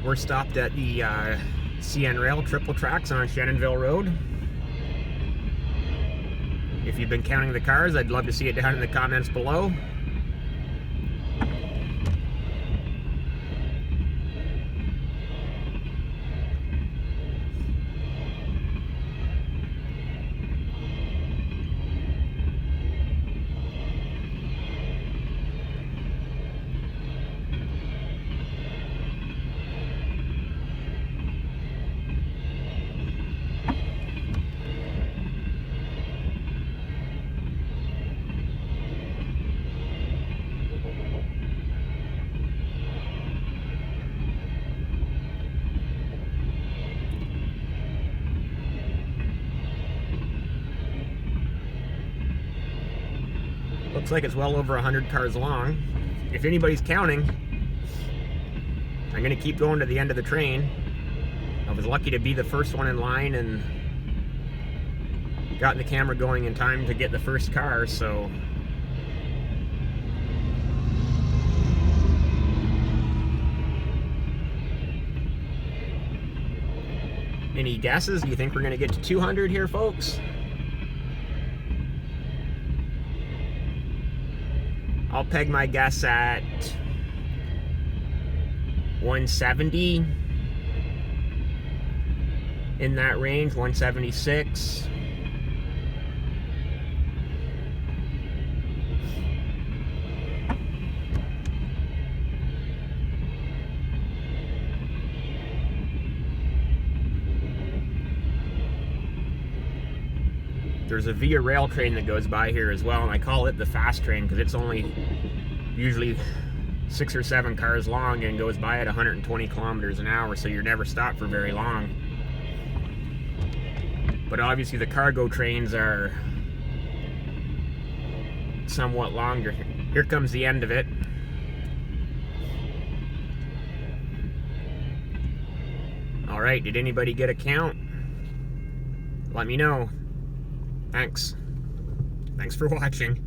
We're stopped at the CN Rail triple tracks on Shannonville Road. If you've been counting the cars, I'd love to see it down in the comments below. Looks like it's well over 100 cars long. If anybody's counting, I'm gonna keep going to the end of the train. I was lucky to be the first one in line and got the camera going in time to get the first car, so. Any guesses? Do you think we're gonna get to 200 here, folks? I'll peg my guess at 170, in that range, 176. There's a Via Rail train that goes by here as well, and I call it the fast train because it's only usually 6 or 7 cars long and goes by at 120 kilometers an hour, so you're never stopped for very long. But obviously the cargo trains are somewhat longer. Here comes the end of it. Alright, did anybody get a count? Let me know. Thanks for watching.